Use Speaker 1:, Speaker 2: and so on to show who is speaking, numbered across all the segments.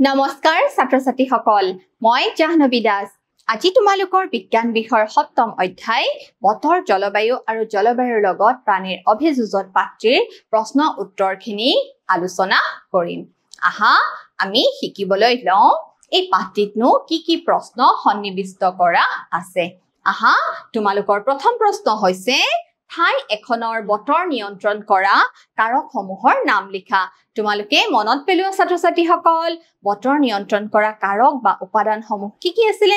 Speaker 1: নমস্কাৰ ছাত্ৰ-ছাত্ৰী সকল মই জাহ্নবী দাস আজি তোমালোকৰ বিজ্ঞান বিষয়ৰ সপ্তম অধ্যায় বতৰ জলবায়ু আৰু জলবায়ুৰ লগত প্ৰাণীৰ অভিযোজন পাঠটিৰ প্ৰশ্ন উত্তৰখিনি আলোচনা কৰিম আহা আমি শিকিবলৈ লওঁ এই পাঠটিতনো কি প্ৰশ্ন সন্নিবিষ্ট কৰা আছে আহা তোমালোকৰ প্ৰথম প্ৰশ্ন হৈছে ঠাই এখনৰ বতৰ নিয়ন্ত্ৰণ কৰা কাৰকসমূহৰ নাম লিখা তোমালোকে মনত পেলোৱা ছাত্ৰ-ছাত্ৰী সকল বতৰ নিয়ন্ত্ৰণ কৰা কাৰক বা উপাদানসমূহ কি আছিল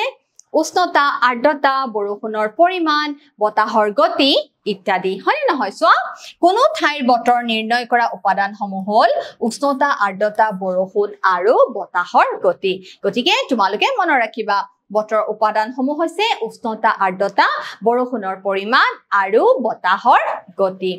Speaker 1: উষ্ণতা আৰ্দ্ৰতা বৰষুণৰ পৰিমাণ বতাহৰ গতি ইত্যাদি হয় নহয় সোৱা কোনো ঠাইৰ বতৰ নিৰ্ণয় কৰা উপাদানসমূহ হ'ল উষ্ণতা আৰ্দ্ৰতা বৰষুণ আৰু বতাহৰ গতি গতিকে তোমালোকে মনত ৰাখিবা বতৰ উপাদানসমূহ হৈছে উষ্ণতা আৰ্দ্ৰতা বৰষুণৰ পৰিমাণ আৰু বতাহৰ গতি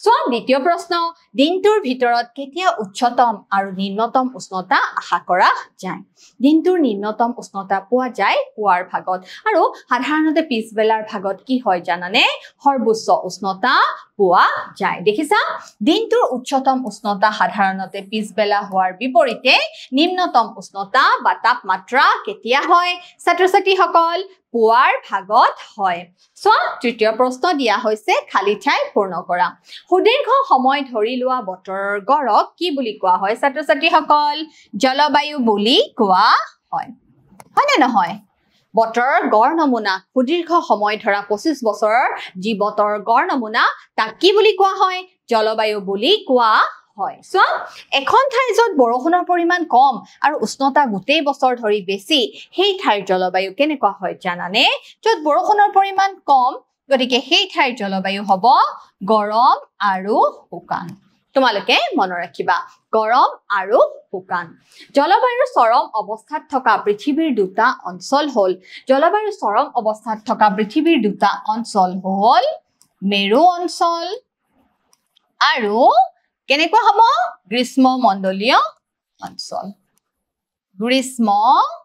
Speaker 1: সোৱা দ্বিতীয় প্ৰশ্ন দিনটোৰ ভিতৰত কেতিয়া উচ্চতম আৰু নিম্নতম উষ্ণতা আশা কৰা যায় দিনটোৰ নিম্নতম উষ্ণতা পোৱা যায় পুৱাৰ ভাগত আৰু সাধাৰণতে পিছবেলাৰ ভাগত কি হয় জানানে সৰ্বোচ্চ উষ্ণতা পোৱা যায় দেখিছা দিনটোৰ উচ্চতম উষ্ণতা সাধাৰণতে পিছবেলা হোৱাৰ বিপৰীতে নিম্নতম উষ্ণতা বা তাপমাত্ৰা কেতিয়া হয় ছাত্ৰ-ছাত্ৰী সকল পুৱাৰ ভাগত হয় সোৱা তৃতীয় প্ৰশ্ন দিয়া হৈছে খালি ঠাই পূৰ্ণ কৰা সুদীৰ্ঘ সময় ধৰি লোৱা বতৰৰ গড়ক কি বুলি কোৱা হয় ছাত্ৰ-ছাত্ৰী সকল জলবায়ু বুলি কোৱা হয় হয়নে নহয় বতৰৰ গড় নমুনা সুদীৰ্ঘ সময় ধৰা 25 বছৰৰ যি বতৰৰ গড় নমুনা তাক কি বুলি কোৱা হয় জলবায়ু বুলি কোৱা হয় সোৱা এখন ঠাই যত বৰষুণৰ পৰিমাণ কম আৰু উষ্ণতা গোটেই বছৰ ধৰি বেছি সেই ঠাইৰ জলবায়ু কেনেকুৱা হয় জানানে যত বৰষুণৰ পৰিমাণ কম গতিকে সেই ঠাইৰ জলবায়ু হ'ব গৰম আৰু শুকান তোমালোকে মনত ৰাখিবা গৰম আৰু শুকান জলবায়ুৰ চৰম অৱস্থাত থকা পৃথিৱীৰ দুটা অঞ্চল হ'ল জলবায়ুৰ চৰম অৱস্থাত থকা পৃথিৱীৰ দুটা অঞ্চল হ'ল মেৰু অঞ্চল আৰু কেনেকুৱা হ'ব গ্ৰীষ্মমণ্ডলীয় অঞ্চল গ্ৰীষ্মমণ্ডলীয়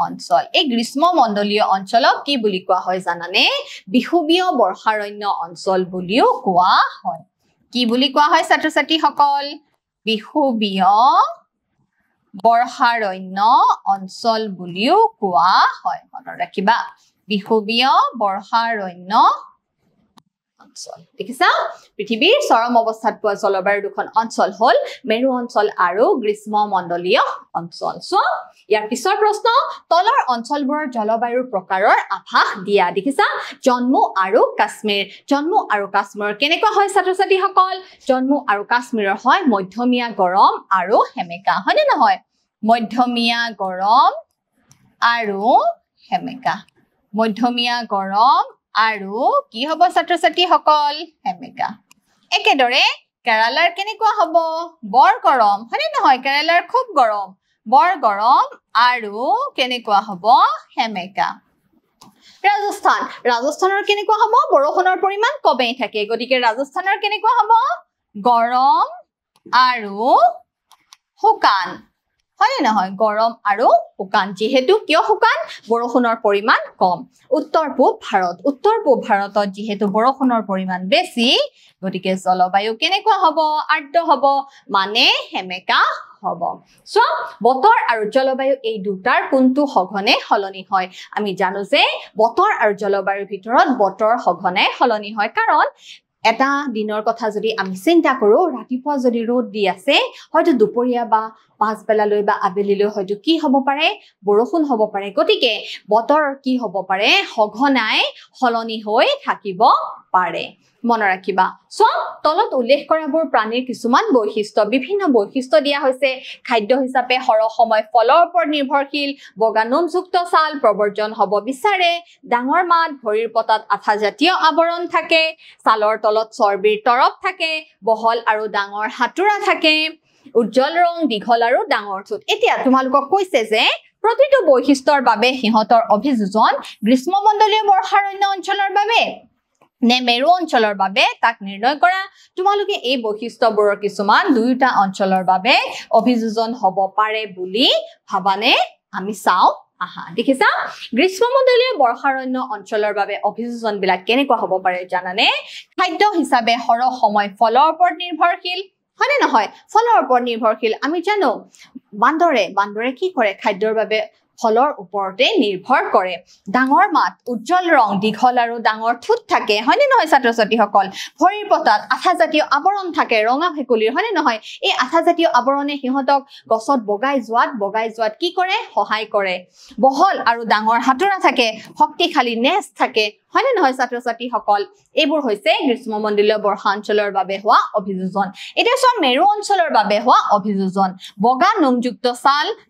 Speaker 1: অঞ্চল এই গ্ৰীষ্মমণ্ডলীয় অঞ্চলক কি বুলি কোৱা হয় জানানে বিহুবীয় বৰ্ষাৰণ্য অঞ্চল বুলিও কোৱা হয় কি বুলি কোৱা হয় ছাত্ৰ-ছাত্ৰী সকল বিহুবীয় বৰ্ষাৰণ্য অঞ্চল বুলিও কোৱা হয় মনত ৰাখিবা বিহুবীয় বৰ্ষাৰণ্য অঞ্চল দেখিছা পৃথিৱীৰ চৰম অৱস্থাত পোৱা জলবায়ুৰ দুখন অঞ্চল হ'ল মেৰু অঞ্চল আৰু গ্ৰীষ্মমণ্ডলীয় অঞ্চল সো ইয়াৰ পিছৰ প্ৰশ্ন তলৰ অঞ্চলবোৰৰ জলবায়ুৰ প্ৰকাৰৰ আভাস দিয়া দেখিছা জম্মু আৰু কাশ্মীৰৰ কেনেকুৱা হয় ছাত্ৰ-ছাত্ৰী সকল জম্মু আৰু কাশ্মীৰৰ হয় মধ্যমীয়া গৰম আৰু সেমেকা হয়নে নহয় মধ্যমীয়া গৰম আৰু সেমেকা মধ্যমীয়া গৰম আৰু কি হ'ব ছাত্ৰ-ছাত্ৰী সকল সেমেকা একেদৰে কেৰালাৰ কেনেকুৱা হ'ব বৰ গৰম হয়নে নহয় কেৰালাৰ খুব গৰম বৰ গৰম আৰু কেনেকুৱা হ'ব সেমেকা ৰাজস্থানৰ কেনেকুৱা হ'ব বৰষুণৰ পৰিমাণ কমেই থাকে গতিকে ৰাজস্থানৰ কেনেকুৱা হ'ব গৰম আৰু শুকান হয়নে নহয় গৰম আৰু শুকান যেহেতু কিয় শুকান বৰষুণৰ পৰিমাণ কম উত্তৰ পূব ভাৰতত যেহেতু বৰষুণৰ পৰিমাণ বেছি গতিকে জলবায়ু কেনেকুৱা হ'ব আৰ্দ্ৰ হ'ব মানে সেমেকা হ'ব সো বতৰ আৰু জলবায়ু এই দুটাৰ কোনটো সঘনে সলনি হয় আমি জানো যে বতৰ আৰু জলবায়ুৰ ভিতৰত বতৰ সঘনে সলনি হয় কাৰণ এটা দিনৰ কথা যদি আমি চিন্তা কৰো ৰাতিপুৱা যদি ৰ'দ দি আছে হয়তো দুপৰীয়া বা পাছবেলালৈ বা আবেলিলৈ হয়তো কি হ'ব পাৰে বৰষুণ হ'ব পাৰে গতিকে বতৰ কি হ'ব পাৰে সঘনাই সলনি হৈ থাকিব পাৰে মনত ৰাখিবা সো তলত উল্লেখ কৰাবোৰ প্ৰাণীৰ কিছুমান বৈশিষ্ট্য বিভিন্ন বৈশিষ্ট্য দিয়া হৈছে খাদ্য হিচাপে সৰহ সময় ফলৰ ওপৰত নিৰ্ভৰশীল বগা নোমযুক্ত ছাল প্ৰবৰ্জন হ'ব বিচাৰে ডাঙৰ মাত ভৰিৰ পতাত আঠা জাতীয় আৱৰণ থাকে ছালৰ তলত চৰ্বিৰ তৰপ থাকে বহল আৰু ডাঙৰ হাতুৰা থাকে উজ্জ্বল ৰং দীঘল আৰু ডাঙৰ ঠোঁট এতিয়া তোমালোকক কৈছে যে প্ৰতিটো বৈশিষ্ট্যৰ বাবে সিহঁতৰ অভিযোজন গ্ৰীষ্মমণ্ডলীয় বৰ্ষাৰণ্য অঞ্চলৰ বাবে নে মেৰু অঞ্চলৰ বাবে তাক নিৰ্ণয় কৰা তোমালোকে এই বৈশিষ্ট্যবোৰৰ কিছুমান দুয়োটা অঞ্চলৰ বাবে অভিযোজন হ'ব পাৰে বুলি ভাবানে আমি চাওঁ আহা দেখিছা গ্ৰীষ্মমণ্ডলীয় বৰ্ষাৰণ্য অঞ্চলৰ বাবে অভিযোজন বিলাক কেনেকুৱা হ'ব পাৰে জানানে খাদ্য হিচাপে সৰহ সময় ফলৰ ওপৰত নিৰ্ভৰশীল হয়নে নহয় ফলৰ ওপৰত নিৰ্ভৰশীল আমি জানো বান্দৰে কি কৰে খাদ্যৰ বাবে ফলৰ ওপৰতে নিৰ্ভৰ কৰে ডাঙৰ মাত উজ্জ্বল ৰং দীঘল আৰু ডাঙৰ ঠুট থাকে হয়নে নহয় ছাত্ৰ ছাত্ৰীসকল ভৰিৰ পতাত আঠাজাতীয় আৱৰণ থাকে ৰঙা ভেকুলীৰ হয়নে নহয় এই আঠাজাতীয় আৱৰণে সিহঁতক গছত বগাই যোৱাত কি কৰে সহায় কৰে বহল আৰু ডাঙৰ হাতোৰা থাকে শক্তিশালী নেজ থাকে হয়নে নহয় ছাত্ৰ ছাত্ৰীসকল এইবোৰ হৈছে গ্ৰীষ্মমণ্ডলীয় বৰ্ষা অঞ্চলৰ বাবে হোৱা অভিযোজন এতিয়া সব মেৰু অঞ্চলৰ বাবে হোৱা অভিযোজন বগা নোমযুক্ত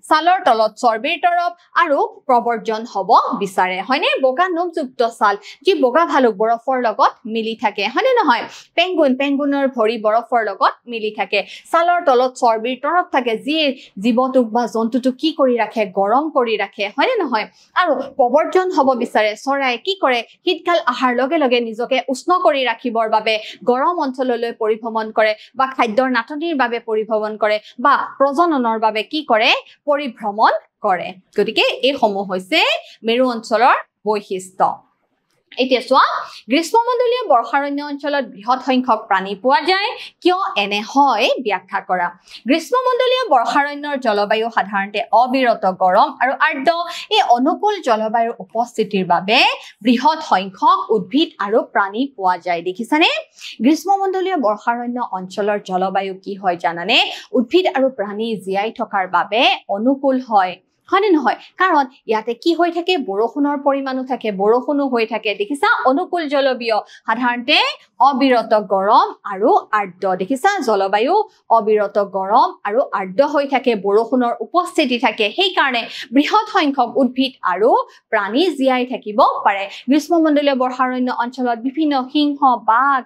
Speaker 1: ছালৰ তলত চৰ্বিৰ তৰপ আৰু প্ৰবৰ্জন হ'ব বিচাৰে হয়নে বগা নোমযুক্ত ছাল যি বগা ভালুক বৰফৰ লগত মিলি থাকে হয়নে নহয় পেঙ্গুইনৰ ভৰি বৰফৰ লগত মিলি থাকে ছালৰ তলত চৰ্বিৰ তৰপ থাকে যি জীৱটোক বা জন্তুটোক কি কৰি ৰাখে গৰম কৰি ৰাখে হয়নে নহয় আৰু প্ৰবৰ্জন হ'ব বিচাৰে চৰাই কি কৰে শীতকাল আহাৰ লগে নিজকে উষ্ণ কৰি ৰাখিবৰ বাবে গৰম অঞ্চললৈ পৰিভ্ৰমণ কৰে বা খাদ্যৰ নাটনিৰ বাবে পৰিভ্ৰমণ কৰে বা প্ৰজননৰ বাবে কি কৰে পৰিভ্ৰমণ কৰে গতিকে এই সমূহ হৈছে মেৰু অঞ্চলৰ বৈশিষ্ট্য এতিয়া চোৱা গ্ৰীষ্মমণ্ডলীয় বৰ্ষাৰণ্য অঞ্চলত বৃহৎ সংখ্যক প্ৰাণী পোৱা যায় কিয় এনে হয় ব্যাখ্যা কৰা গ্ৰীষ্মমণ্ডলীয় বৰ্ষাৰণ্যৰ জলবায়ু সাধাৰণতে অবিৰত গৰম আৰু আৰ্দ্ৰ এই অনুকূল জলবায়ুৰ উপস্থিতিৰ বাবে বৃহৎ সংখ্যক উদ্ভিদ আৰু প্ৰাণী পোৱা যায় দেখিছানে গ্ৰীষ্মমণ্ডলীয় বৰ্ষাৰণ্য অঞ্চলৰ জলবায়ু কি হয় জানানে উদ্ভিদ আৰু প্ৰাণী জীয়াই থকাৰ বাবে অনুকূল হয় হয়নে নহয় কাৰণ ইয়াতে কি হৈ থাকে বৰষুণৰ পৰিমাণো থাকে বৰষুণো হৈ থাকে দেখিছা অনুকূল জলবায়ু সাধাৰণতে অবিৰত গৰম আৰু আৰ্দ্ৰ দেখিছা জলবায়ু অবিৰত গৰম আৰু আৰ্দ্ৰ হৈ থাকে বৰষুণৰ উপস্থিতি থাকে সেই কাৰণে বৃহৎ সংখ্যক উদ্ভিদ আৰু প্ৰাণী জীয়াই থাকিব পাৰে গ্ৰীষ্মমণ্ডলীয় বৰ্ষাৰণ্য অঞ্চলত বিভিন্ন সিংহ বাঘ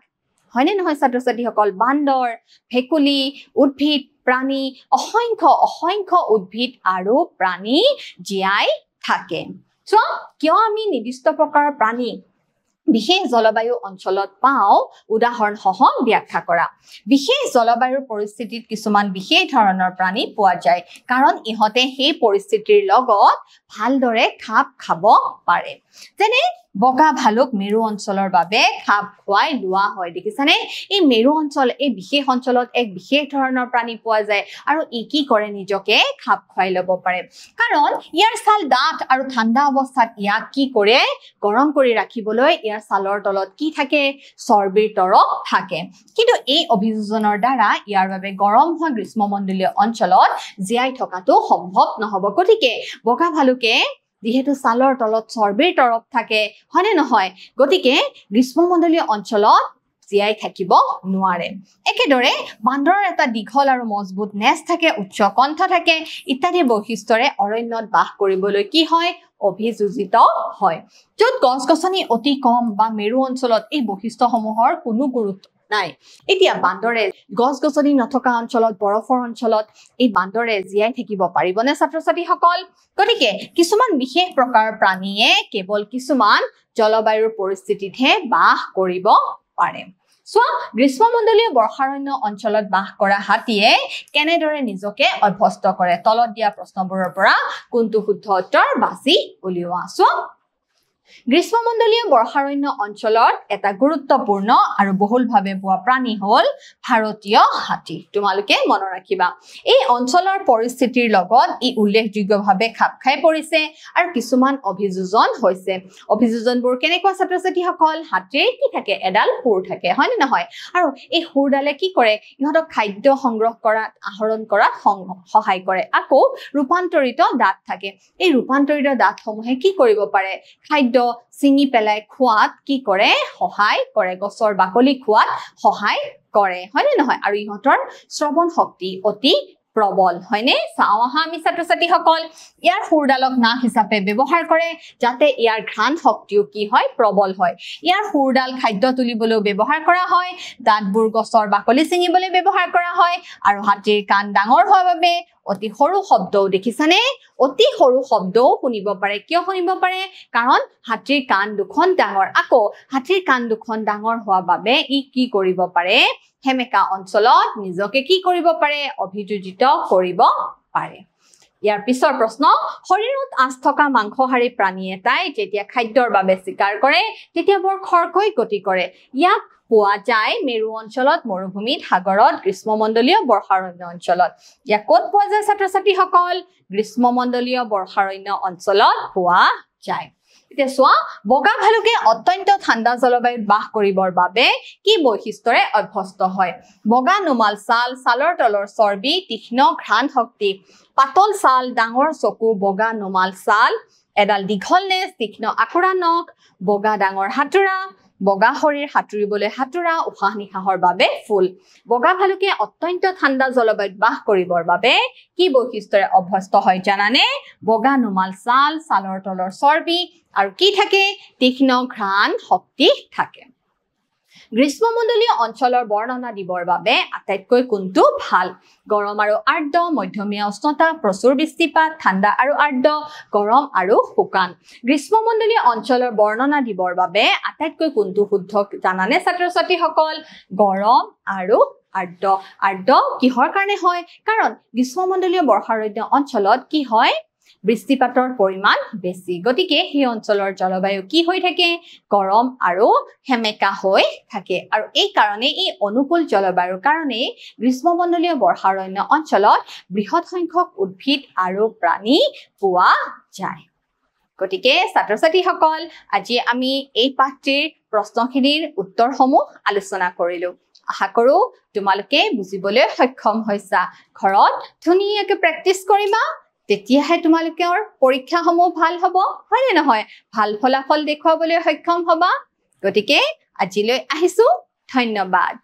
Speaker 1: হয়নে নহয় ছাত্ৰ ছাত্ৰীসকল বান্দৰ ভেকুলী উদ্ভিদ প্ৰাণী অসংখ্য উদ্ভিদ আৰু প্ৰাণী জীয়াই থাকে সো কিয় আমি নিৰ্দিষ্ট প্ৰকাৰৰ প্ৰাণী বিশেষ জলবায়ু অঞ্চলত পাও উদাহৰণ সহ ব্যাখ্যা কৰা বিশেষ জলবায়ুৰ পৰিস্থিতিত কিছুমান বিশেষ ধৰণৰ প্ৰাণী পোৱা যায় কাৰণ ইহঁতে সেই পৰিস্থিতিৰ লগত ভালদৰে খাপ খাব পাৰে যেনে বগা ভালুক মেৰু অঞ্চলৰ বাবে খাপ খুৱাই লোৱা হয় দেখিছানে এই মেৰু অঞ্চল এই বিশেষ অঞ্চলত এক বিশেষ ধৰণৰ প্ৰাণী পোৱা যায় আৰু ই কি কৰে নিজকে খাপ খুৱাই ল'ব পাৰে কাৰণ ইয়াৰ ছাল ডাঠ আৰু ঠাণ্ডা অৱস্থাত ইয়াক কি কৰে গৰম কৰি ৰাখিবলৈ ইয়াৰ ছালৰ তলত কি থাকে চৰ্বিৰ তৰপ থাকে কিন্তু এই অভিযোজনৰ দ্বাৰা ইয়াৰ বাবে গৰম হোৱা গ্ৰীষ্মমণ্ডলীয় অঞ্চলত জীয়াই থকাটো সম্ভৱ নহব গতিকে বগা ভালুকে যিহেতু ছালৰ তলত চৰ্বিৰ তৰপ থাকে হয়নে নহয় গতিকে গ্ৰীষ্মমণ্ডলীয় অঞ্চলত জীয়াই থাকিব নোৱাৰে একেদৰে বান্দৰৰ এটা দীঘল আৰু মজবুত নেজ থাকে উচ্চ কণ্ঠ থাকে ইত্যাদি বৈশিষ্ট্যৰে অৰণ্যত বাস কৰিবলৈ কি হয় অভিযোজিত হয় য'ত গছ-গছনি অতি কম বা মেৰু অঞ্চলত এই বৈশিষ্ট্যসমূহৰ কোনো গুৰুত্ব নাই এতিয়া বান্দৰে গছ-গছনি নথকা অঞ্চলত বৰফৰ অঞ্চলত এই বান্দৰে জীয়াই থাকিব পাৰিবনে ছাত্ৰ-ছাত্ৰীসকল গতিকে কিছুমান বিশেষ প্ৰকাৰৰ প্ৰাণীয়ে কেৱল কিছুমান জলবায়ুৰ পৰিস্থিতিতহে বাস কৰিব পাৰে সো গ্ৰীষ্মমণ্ডলীয় বৰ্ষাৰণ্য অঞ্চলত বাস কৰা হাতীয়ে কেনেদৰে নিজকে অভ্যস্ত কৰে তলত দিয়া প্ৰশ্নবোৰৰ পৰা কোনটো শুদ্ধ উত্তৰ বাছি উলিওৱা সো গ্ৰীষ্মমণ্ডলীয় বৰ্ষাৰণ্য অঞ্চলত এটা গুৰুত্বপূৰ্ণ আৰু বহুলভাৱে পোৱা প্ৰাণী হ'ল ভাৰতীয় হাতী তোমালোকে মনত ৰাখিবা এই অঞ্চলৰ পৰিস্থিতিৰ লগত ই উল্লেখযোগ্যভাৱে খাপ খাই পৰিছে আৰু কিছুমান অভিযোজন হৈছে অভিযোজনবোৰ কেনেকুৱা ছাত্ৰ-ছাত্ৰীসকল হাতীৰ কি থাকে এডাল শুৰ থাকে হয়নে নহয় আৰু এই শুৰডালে কি কৰে ইহঁতক খাদ্য সংগ্ৰহ কৰাত আহৰণ কৰাত সহায় কৰে আকৌ ৰূপান্তৰিত দাঁত থাকে এই ৰূপান্তৰিত দাঁতসমূহে কি কৰিব পাৰে খাদ্য চিঙি পেলাই খোৱাত কি কৰে সহায় কৰে গছৰ বাকলি খোৱাত সহায় কৰে হয়নে নহয় আৰু ইহঁতৰ শ্ৰৱণ শক্তি অতি প্ৰবল হয়নে চাও আহা আমি ছাত্ৰ-ছাত্ৰীসকল ইয়াৰ শুৰডালক নাক হিচাপে ব্যৱহাৰ কৰে যাতে ইয়াৰ ঘ্ৰাণ শক্তিও কি হয় প্ৰবল হয় ইয়াৰ শুৰডাল খাদ্য তুলিবলৈ ব্যৱহাৰ কৰা হয় দাঁতবোৰ গছৰ বাকলি চিঙিবলৈ ব্যৱহাৰ কৰা হয় আৰু হাতীৰ কাণ ডাঙৰ হোৱাৰ বাবে অতি সৰু শব্দও দেখিছানে অতি সৰু শব্দও শুনিব পাৰে কিয় শুনিব পাৰে কাৰণ হাতীৰ কাণ দুখন ডাঙৰ আকৌ হাতীৰ কাণ দুখন ডাঙৰ হোৱা বাবে ই কি কৰিব পাৰে হেমেকা অঞ্চলত নিজকে কি কৰিব পাৰে অভিযোজিত কৰিব পাৰে ইয়াৰ পিছৰ প্ৰশ্ন শৰীৰত আঁচ থকা মাংসহাৰী প্ৰাণী এটাই যেতিয়া খাদ্যৰ বাবে শিকাৰ কৰে তেতিয়া বৰ খৰকৈ গতি কৰে ইয়াক পোৱা যায় মেৰু অঞ্চলত মৰুভূমিত সাগৰত গ্ৰীষ্মমণ্ডলীয় বৰ্ষাৰণ্য অঞ্চলত ইয়াক ক'ত পোৱা যায় ছাত্ৰ-ছাত্ৰীসকল গ্ৰীষ্মমণ্ডলীয় বৰ্ষাৰণ্য অঞ্চলত পোৱা যায় এতিয়া চোৱা বগা ভালুকে অত্যন্ত ঠাণ্ডা জলবায়ুত বাস কৰিবৰ বাবে কি বৈশিষ্ট্যৰে অভ্যস্ত হয় বগা নুমাল ছাল ছালৰ তলৰ চৰ্বি তীক্ষ্ণ ঘ্ৰাণ শক্তি পাতল ছাল ডাঙৰ চকু বগা নুমাল ছাল এডাল দীঘল নেজ তীক্ষ্ণ আকুৰা নখ বগা ডাঙৰ হাতুৰা বগা শৰীৰ হাতুৰিবলৈ হাতুৰা উশাহ নিশাহৰ বাবে ফুল বগা ভালুকে অত্যন্ত ঠাণ্ডা জলবায়ুত বাস কৰিবৰ বাবে কি বৈশিষ্ট্যৰে অভ্যস্ত হয় জানানে বগা নুমাল ছাল ছালৰ তলৰ চৰ্বি আৰু কি থাকে তীক্ষ্ণ ঘ্ৰাণ শক্তি থাকে গ্ৰীষ্মমণ্ডলীয় অঞ্চলৰ বৰ্ণনা দিবৰ বাবে আটাইতকৈ কোনটো ভাল গৰম আৰু আৰ্দ্ৰ মধ্যমীয়া উষ্ণতা প্ৰচুৰ বৃষ্টিপাত ঠাণ্ডা আৰু আৰ্দ্ৰ গৰম আৰু শুকান গ্ৰীষ্মমণ্ডলীয় অঞ্চলৰ বৰ্ণনা দিবৰ বাবে আটাইতকৈ কোনটো শুদ্ধ জানানে ছাত্ৰ-ছাত্ৰীসকল গৰম আৰু আৰ্দ্ৰ কিহৰ কাৰণে হয় কাৰণ গ্ৰীষ্মমণ্ডলীয় বৰ্ষাৰণ্য অঞ্চলত কি হয় বৃষ্টিপাতৰ পৰিমাণ বেছি গতিকে সেই অঞ্চলৰ জলবায়ু কি হৈ থাকে গৰম আৰু হেমেকা হৈ থাকে আৰু এই কাৰণে এই অনুকূল জলবায়ুৰ কাৰণে গ্ৰীষ্মমণ্ডলীয় বৰ্ষাৰণ্য অঞ্চলত বৃহৎ সংখ্যক উদ্ভিদ আৰু প্ৰাণী পোৱা যায় গতিকে ছাত্ৰ-ছাত্ৰীসকল আজি আমি এই পাঠটিৰ প্ৰশ্নখিনিৰ উত্তৰসমূহ আলোচনা কৰিলো আশা কৰো তোমালোকে বুজিবলৈ সক্ষম হৈছা ঘৰত ধুনীয়াকৈ প্ৰেক্টিছ কৰিবা তেতিয়াহে তোমালোকৰ পৰীক্ষাসমূহ ভাল হ'ব হয় নে নহয় ভাল ফলাফল দেখুৱাবলৈ সক্ষম হ'বা গতিকে আজিলৈ আহিছো ধন্যবাদ